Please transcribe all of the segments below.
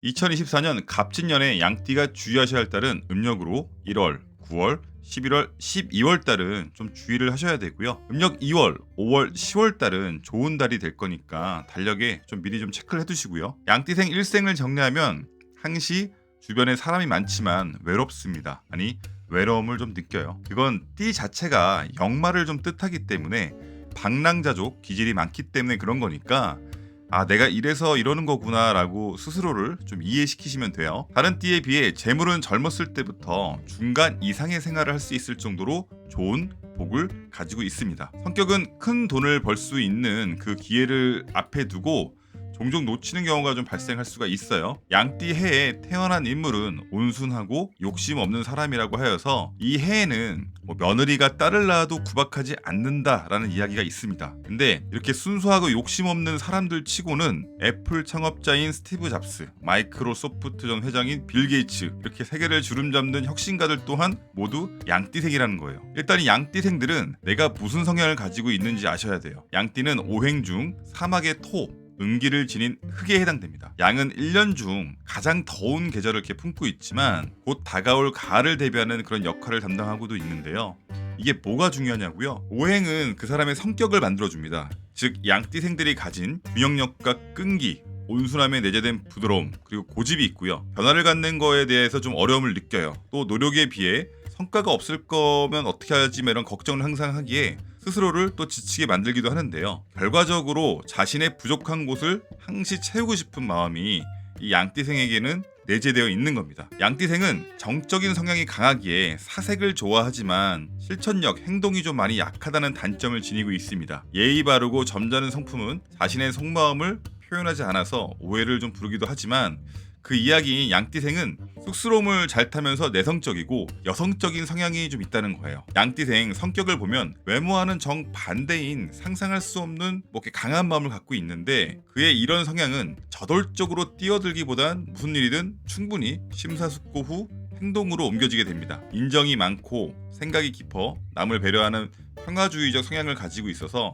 2024년 갑진년에 양띠가 주의하셔야 할 달은 음력으로 1월, 9월, 11월, 12월 달은 좀 주의를 하셔야 되고요. 음력 2월, 5월, 10월 달은 좋은 달이 될 거니까 달력에 좀 미리 좀 체크를 해두시고요. 양띠생 일생을 정리하면 항시 주변에 사람이 많지만 외롭습니다. 아니 외로움을 좀 느껴요. 그건 띠 자체가 역마를 좀 뜻하기 때문에 방랑자족 기질이 많기 때문에 그런 거니까 내가 이래서 이러는 거구나 라고 스스로를 좀 이해시키시면 돼요. 다른 띠에 비해 재물은 젊었을 때부터 중간 이상의 생활을 할 수 있을 정도로 좋은 복을 가지고 있습니다. 성격은 큰 돈을 벌 수 있는 그 기회를 앞에 두고 종종 놓치는 경우가 좀 발생할 수가 있어요. 양띠 해에 태어난 인물은 온순하고 욕심 없는 사람이라고 하여서 이 해에는 며느리가 딸을 낳아도 구박하지 않는다라는 이야기가 있습니다. 근데 이렇게 순수하고 욕심 없는 사람들 치고는 애플 창업자인 스티브 잡스, 마이크로소프트 전 회장인 빌 게이츠, 이렇게 세계를 주름잡는 혁신가들 또한 모두 양띠생이라는 거예요. 일단 이 양띠생들은 내가 무슨 성향을 가지고 있는지 아셔야 돼요. 양띠는 오행 중 사막의 토, 음기를 지닌 흙에 해당됩니다. 양은 1년 중 가장 더운 계절을 이렇게 품고 있지만 곧 다가올 가을을 대비하는 그런 역할을 담당하고도 있는데요. 이게 뭐가 중요하냐고요? 오행은 그 사람의 성격을 만들어줍니다. 즉 양띠생들이 가진 균형력과 끈기, 온순함에 내재된 부드러움, 그리고 고집이 있고요. 변화를 갖는 거에 대해서 좀 어려움을 느껴요. 또 노력에 비해 성과가 없을 거면 어떻게 하지 이런 걱정을 항상 하기에 스스로를 또 지치게 만들기도 하는데요. 결과적으로 자신의 부족한 곳을 항시 채우고 싶은 마음이 이 양띠생에게는 내재되어 있는 겁니다. 양띠생은 정적인 성향이 강하기에 사색을 좋아하지만 실천력, 행동이 좀 많이 약하다는 단점을 지니고 있습니다. 예의 바르고 점잖은 성품은 자신의 속마음을 표현하지 않아서 오해를 좀 부르기도 하지만 그 이야기인 양띠생은 쑥스러움을 잘 타면서 내성적이고 여성적인 성향이 좀 있다는 거예요. 양띠생 성격을 보면 외모와는 정반대인 상상할 수 없는 이렇게 강한 마음을 갖고 있는데 그의 이런 성향은 저돌적으로 뛰어들기보단 무슨 일이든 충분히 심사숙고 후 행동으로 옮겨지게 됩니다. 인정이 많고 생각이 깊어 남을 배려하는 평화주의적 성향을 가지고 있어서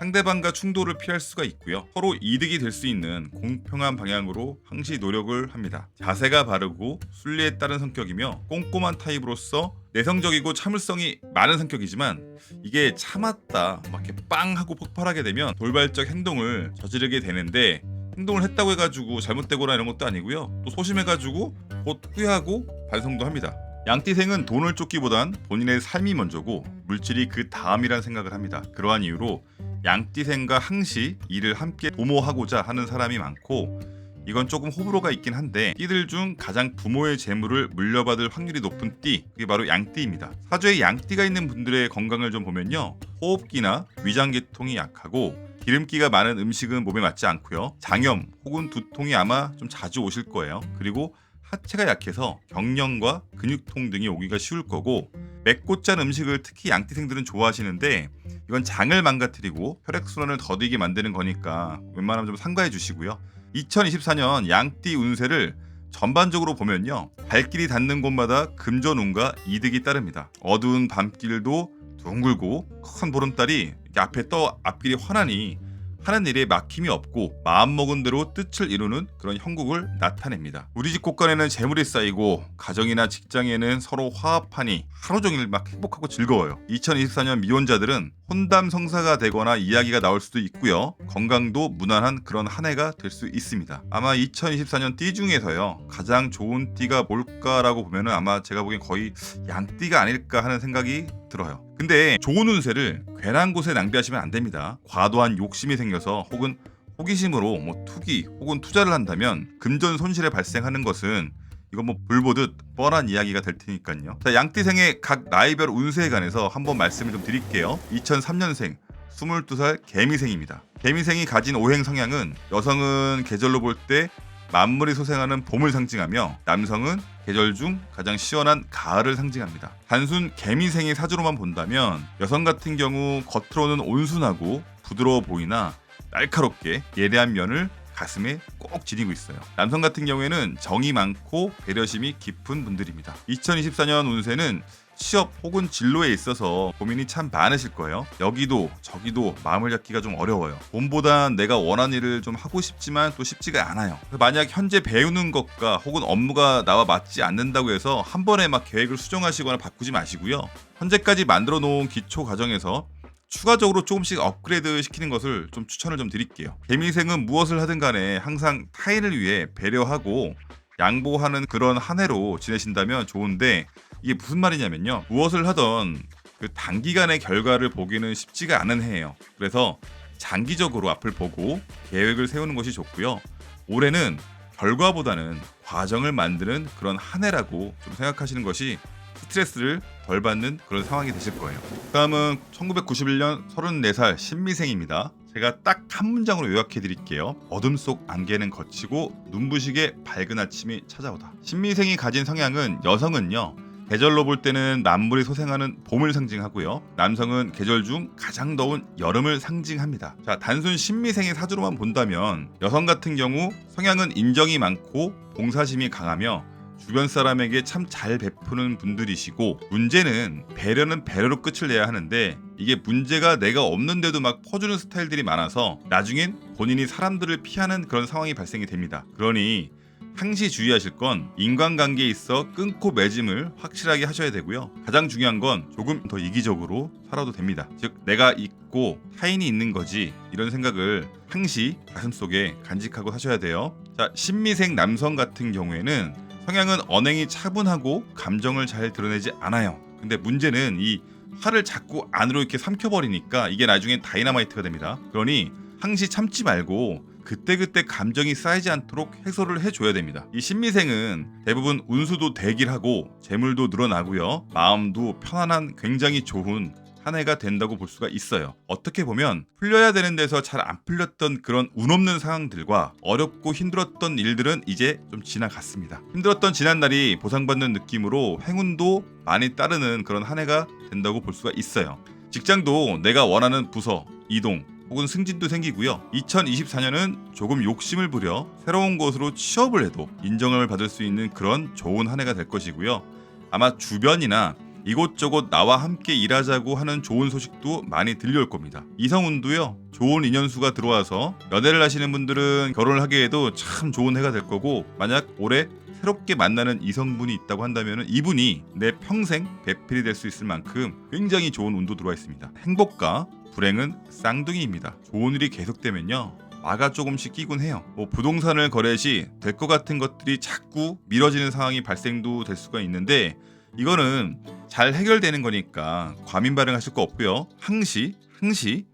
상대방과 충돌을 피할 수가 있고요. 서로 이득이 될 수 있는 공평한 방향으로 항시 노력을 합니다. 자세가 바르고 순리에 따른 성격이며 꼼꼼한 타입으로서 내성적이고 참을성이 많은 성격이지만 이게 참았다 막 이렇게 빵 하고 폭발하게 되면 돌발적 행동을 저지르게 되는데 행동을 했다고 해가지고 잘못되거나 이런 것도 아니고요. 또 소심해가지고 곧 후회하고 반성도 합니다. 양띠생은 돈을 쫓기보단 본인의 삶이 먼저고 물질이 그 다음이란 생각을 합니다. 그러한 이유로 양띠생과 항시 일을 함께 도모하고자 하는 사람이 많고 이건 조금 호불호가 있긴 한데 띠들 중 가장 부모의 재물을 물려받을 확률이 높은 띠, 그게 바로 양띠입니다. 사주에 양띠가 있는 분들의 건강을 좀 보면요, 호흡기나 위장계통이 약하고 기름기가 많은 음식은 몸에 맞지 않고요, 장염 혹은 두통이 아마 좀 자주 오실 거예요. 그리고 하체가 약해서 경련과 근육통 등이 오기가 쉬울 거고 맵고 짠 음식을 특히 양띠생들은 좋아하시는데 이건 장을 망가뜨리고 혈액순환을 더디게 만드는 거니까 웬만하면 좀 삼가해 주시고요. 2024년 양띠 운세를 전반적으로 보면요, 발길이 닿는 곳마다 금전운과 이득이 따릅니다. 어두운 밤길도 둥글고 큰 보름달이 앞에 앞길이 환하니 하는 일에 막힘이 없고 마음먹은 대로 뜻을 이루는 그런 형국을 나타냅니다. 우리 집 곳간에는 재물이 쌓이고 가정이나 직장에는 서로 화합하니 하루 종일 막 행복하고 즐거워요. 2024년 미혼자들은 혼담성사가 되거나 이야기가 나올 수도 있고요. 건강도 무난한 그런 한 해가 될 수 있습니다. 아마 2024년 띠 중에서요, 가장 좋은 띠가 뭘까라고 보면은 아마 제가 보기엔 거의 양띠가 아닐까 하는 생각이 들어요. 근데 좋은 운세를 괜한 곳에 낭비하시면 안 됩니다. 과도한 욕심이 생겨서 혹은 호기심으로 투기 혹은 투자를 한다면 금전 손실에 발생하는 것은 이건 불보듯 뻔한 이야기가 될 테니까요. 자, 양띠생의 각 나이별 운세에 관해서 한번 말씀을 좀 드릴게요. 2003년생 22살 개미생입니다. 개미생이 가진 오행 성향은 여성은 계절로 볼 때 만물이 소생하는 봄을 상징하며 남성은 계절 중 가장 시원한 가을을 상징합니다. 단순 개미생의 사주로만 본다면 여성 같은 경우 겉으로는 온순하고 부드러워 보이나 날카롭게 예리한 면을 가슴에 꼭 지니고 있어요. 남성 같은 경우에는 정이 많고 배려심이 깊은 분들입니다. 2024년 운세는 취업 혹은 진로에 있어서 고민이 참 많으실 거예요. 여기도 저기도 마음을 잡기가 좀 어려워요. 봄보단 내가 원하는 일을 좀 하고 싶지만 또 쉽지가 않아요. 만약 현재 배우는 것과 혹은 업무가 나와 맞지 않는다고 해서 한 번에 막 계획을 수정하시거나 바꾸지 마시고요. 현재까지 만들어 놓은 기초 과정에서 추가적으로 조금씩 업그레이드 시키는 것을 좀 추천을 좀 드릴게요. 개미생은 무엇을 하든 간에 항상 타인을 위해 배려하고 양보하는 그런 한 해로 지내신다면 좋은데, 이게 무슨 말이냐면요, 무엇을 하던 그 단기간의 결과를 보기는 쉽지가 않은 해예요. 그래서 장기적으로 앞을 보고 계획을 세우는 것이 좋고요. 올해는 결과보다는 과정을 만드는 그런 한 해라고 좀 생각하시는 것이 스트레스를 덜 받는 그런 상황이 되실 거예요. 다음은 1991년 34살 신미생입니다. 제가 딱 한 문장으로 요약해 드릴게요. 어둠 속 안개는 걷히고 눈부시게 밝은 아침이 찾아오다. 신미생이 가진 성향은, 여성은요, 계절로 볼 때는 만물이 소생하는 봄을 상징하고요. 남성은 계절 중 가장 더운 여름을 상징합니다. 자, 단순 신미생의 사주로만 본다면 여성 같은 경우 성향은 인정이 많고 봉사심이 강하며 주변 사람에게 참 잘 베푸는 분들이시고, 문제는 배려는 배려로 끝을 내야 하는데 이게 문제가 내가 없는데도 막 퍼주는 스타일들이 많아서 나중엔 본인이 사람들을 피하는 그런 상황이 발생이 됩니다. 그러니 항시 주의하실 건 인간관계에 있어 끊고 맺음을 확실하게 하셔야 되고요. 가장 중요한 건 조금 더 이기적으로 살아도 됩니다. 즉, 내가 있고 타인이 있는 거지, 이런 생각을 항시 가슴속에 간직하고 사셔야 돼요. 자, 신미생 남성 같은 경우에는 성향은 언행이 차분하고 감정을 잘 드러내지 않아요. 근데 문제는 이 화를 자꾸 안으로 이렇게 삼켜버리니까 이게 나중에 다이너마이트가 됩니다. 그러니 항시 참지 말고 그때그때 감정이 쌓이지 않도록 해소를 해줘야 됩니다. 이 신미생은 대부분 운수도 대길하고 재물도 늘어나고요, 마음도 편안한 굉장히 좋은 한 해가 된다고 볼 수가 있어요. 어떻게 보면 풀려야 되는 데서 잘 안 풀렸던 그런 운 없는 상황들과 어렵고 힘들었던 일들은 이제 좀 지나갔습니다. 힘들었던 지난날이 보상받는 느낌으로 행운도 많이 따르는 그런 한 해가 된다고 볼 수가 있어요. 직장도 내가 원하는 부서 이동 혹은 승진도 생기고요. 2024년은 조금 욕심을 부려 새로운 곳으로 취업을 해도 인정을 받을 수 있는 그런 좋은 한 해가 될 것이고요. 아마 주변이나 이곳저곳 나와 함께 일하자고 하는 좋은 소식도 많이 들려올 겁니다. 이성운도요, 좋은 인연수가 들어와서 연애를 하시는 분들은 결혼을 하게 해도 참 좋은 해가 될 거고, 만약 올해 새롭게 만나는 이성분이 있다고 한다면 이분이 내 평생 배필이 될 수 있을 만큼 굉장히 좋은 운도 들어와 있습니다. 행복과 불행은 쌍둥이입니다. 좋은 일이 계속되면요, 마가 조금씩 끼곤 해요. 부동산을 거래 시 될 것 같은 것들이 자꾸 미뤄지는 상황이 발생도 될 수가 있는데, 이거는 잘 해결되는 거니까 과민 반응하실 거 없고요. 항시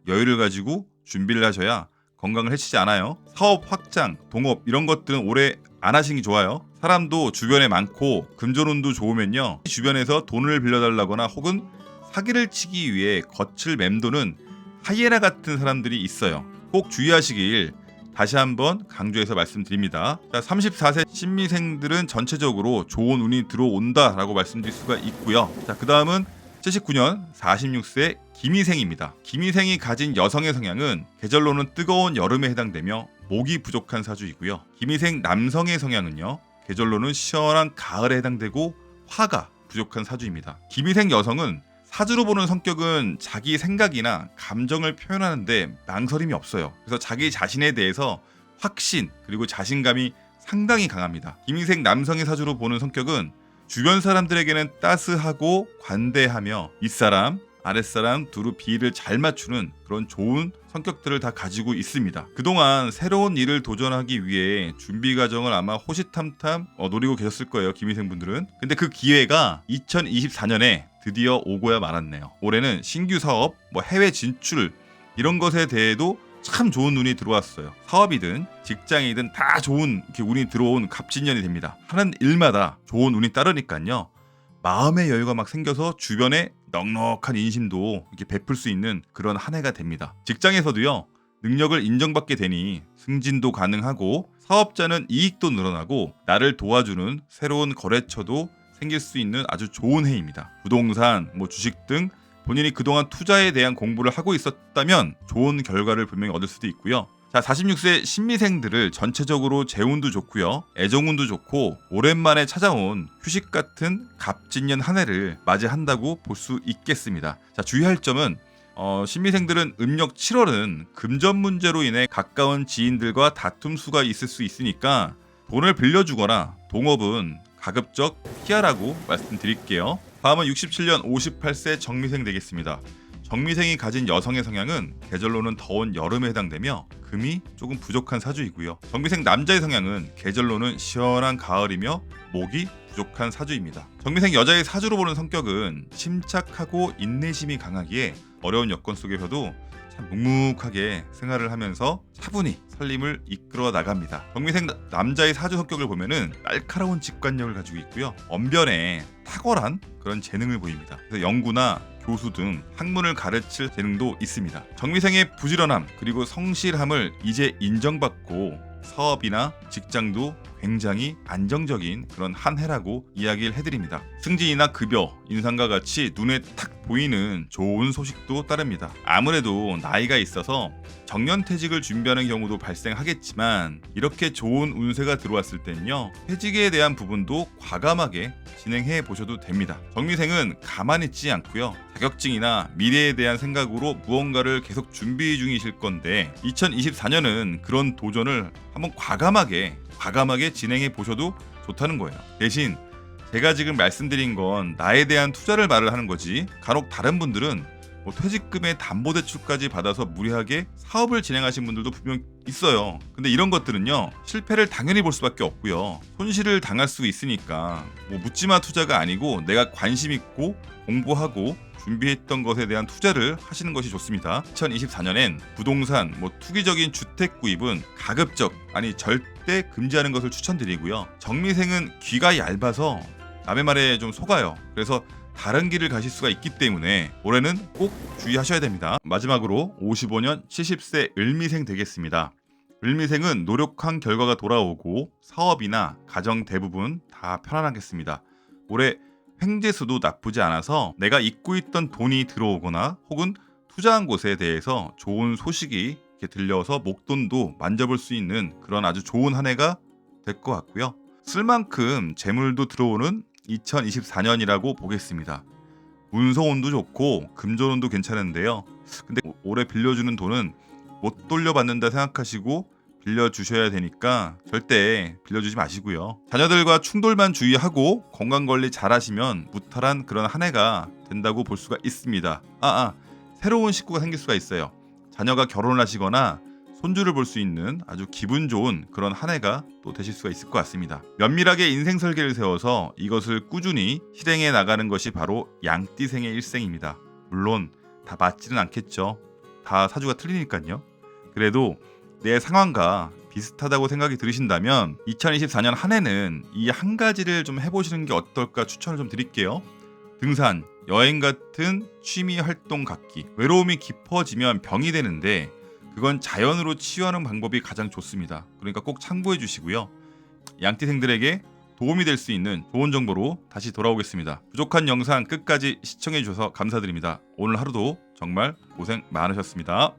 여유를 가지고 준비를 하셔야 건강을 해치지 않아요. 사업 확장, 동업 이런 것들은 올해 안 하시는 게 좋아요. 사람도 주변에 많고 금전운도 좋으면요, 주변에서 돈을 빌려달라거나 혹은 사기를 치기 위해 겉을 맴도는 하이에나 같은 사람들이 있어요. 꼭 주의하시길 다시 한번 강조해서 말씀드립니다. 자, 34세 신미생들은 전체적으로 좋은 운이 들어온다라고 말씀드릴 수가 있고요. 자, 그 다음은 79년 46세 김희생입니다. 김희생이 가진 여성의 성향은 계절로는 뜨거운 여름에 해당되며 목이 부족한 사주이고요. 김희생 남성의 성향은요, 계절로는 시원한 가을에 해당되고 화가 부족한 사주입니다. 김희생 여성은 사주로 보는 성격은 자기 생각이나 감정을 표현하는데 망설임이 없어요. 그래서 자기 자신에 대해서 확신 그리고 자신감이 상당히 강합니다. 김희생 남성의 사주로 보는 성격은 주변 사람들에게는 따스하고 관대하며 윗사람, 아랫사람 두루 비를 잘 맞추는 그런 좋은 성격들을 다 가지고 있습니다. 그동안 새로운 일을 도전하기 위해 준비 과정을 아마 호시탐탐 노리고 계셨을 거예요, 김희생 분들은. 근데 그 기회가 2024년에 드디어 오고야 말았네요. 올해는 신규 사업, 해외 진출 이런 것에 대해도 참 좋은 운이 들어왔어요. 사업이든 직장이든 다 좋은 이렇게 운이 들어온 갑진년이 됩니다. 하는 일마다 좋은 운이 따르니까요, 마음의 여유가 막 생겨서 주변에 넉넉한 인심도 이렇게 베풀 수 있는 그런 한 해가 됩니다. 직장에서도요, 능력을 인정받게 되니 승진도 가능하고 사업자는 이익도 늘어나고 나를 도와주는 새로운 거래처도 생길 수 있는 아주 좋은 해입니다. 부동산, 주식 등 본인이 그동안 투자에 대한 공부를 하고 있었다면 좋은 결과를 분명히 얻을 수도 있고요. 자, 46세 신미생들을 전체적으로 재운도 좋고요. 애정운도 좋고 오랜만에 찾아온 휴식 같은 갑진년 한 해를 맞이한다고 볼 수 있겠습니다. 자, 주의할 점은 신미생들은 음력 7월은 금전 문제로 인해 가까운 지인들과 다툼 수가 있을 수 있으니까 돈을 빌려주거나 동업은 가급적 피하라고 말씀드릴게요. 다음은 67년 58세 정미생 되겠습니다. 정미생이 가진 여성의 성향은 계절로는 더운 여름에 해당되며 금이 조금 부족한 사주이고요. 정미생 남자의 성향은 계절로는 시원한 가을이며 목이 부족한 사주입니다. 정미생 여자의 사주로 보는 성격은 침착하고 인내심이 강하기에 어려운 여건 속에서도 참 묵묵하게 생활을 하면서 차분히 살림을 이끌어 나갑니다. 정미생 남자의 사주 성격을 보면은 날카로운 직관력을 가지고 있고요. 언변에 탁월한 그런 재능을 보입니다. 그래서 연구나 교수 등 학문을 가르칠 재능도 있습니다. 정미생의 부지런함 그리고 성실함을 이제 인정받고 사업이나 직장도 굉장히 안정적인 그런 한 해라고 이야기를 해드립니다. 승진이나 급여, 인상과 같이 눈에 탁 보이는 좋은 소식도 따릅니다. 아무래도 나이가 있어서 정년퇴직을 준비하는 경우도 발생하겠지만 이렇게 좋은 운세가 들어왔을 때는요, 퇴직에 대한 부분도 과감하게 진행해 보셔도 됩니다. 정미생은 가만히 있지 않고요, 자격증이나 미래에 대한 생각으로 무언가를 계속 준비 중이실 건데 2024년은 그런 도전을 한번 과감하게 진행해 보셔도 좋다는 거예요. 대신 제가 지금 말씀드린 건 나에 대한 투자를 말을 하는 거지, 간혹 다른 분들은 퇴직금의 담보대출까지 받아서 무리하게 사업을 진행하신 분들도 분명 있어요. 근데 이런 것들은요, 실패를 당연히 볼 수밖에 없고요, 손실을 당할 수 있으니까 묻지마 투자가 아니고 내가 관심 있고 공부하고 준비했던 것에 대한 투자를 하시는 것이 좋습니다. 2024년엔 부동산, 투기적인 주택 구입은 가급적, 아니 절대 금지하는 것을 추천드리고요. 정미생은 귀가 얇아서 남의 말에 좀 속아요. 그래서 다른 길을 가실 수가 있기 때문에 올해는 꼭 주의하셔야 됩니다. 마지막으로 55년 70세 을미생 되겠습니다. 을미생은 노력한 결과가 돌아오고 사업이나 가정 대부분 다 편안하겠습니다. 올해 횡재수도 나쁘지 않아서 내가 잊고 있던 돈이 들어오거나 혹은 투자한 곳에 대해서 좋은 소식이 이렇게 들려서 목돈도 만져볼 수 있는 그런 아주 좋은 한 해가 될 것 같고요. 쓸 만큼 재물도 들어오는 2024년이라고 보겠습니다. 문서운도 좋고 금전운도 괜찮은데요. 근데 올해 빌려주는 돈은 못 돌려받는다 생각하시고 빌려주셔야 되니까 절대 빌려주지 마시고요. 자녀들과 충돌만 주의하고 건강관리 잘하시면 무탈한 그런 한 해가 된다고 볼 수가 있습니다. 새로운 식구가 생길 수가 있어요. 자녀가 결혼을 하시거나 손주를 볼 수 있는 아주 기분 좋은 그런 한 해가 또 되실 수가 있을 것 같습니다. 면밀하게 인생 설계를 세워서 이것을 꾸준히 실행해 나가는 것이 바로 양띠생의 일생입니다. 물론 다 맞지는 않겠죠. 다 사주가 틀리니까요. 그래도 내 상황과 비슷하다고 생각이 들으신다면 2024년 한 해는 이 한 가지를 좀 해보시는 게 어떨까 추천을 좀 드릴게요. 등산, 여행 같은 취미 활동 갖기. 외로움이 깊어지면 병이 되는데 그건 자연으로 치유하는 방법이 가장 좋습니다. 그러니까 꼭 참고해 주시고요. 양띠생들에게 도움이 될 수 있는 좋은 정보로 다시 돌아오겠습니다. 부족한 영상 끝까지 시청해 주셔서 감사드립니다. 오늘 하루도 정말 고생 많으셨습니다.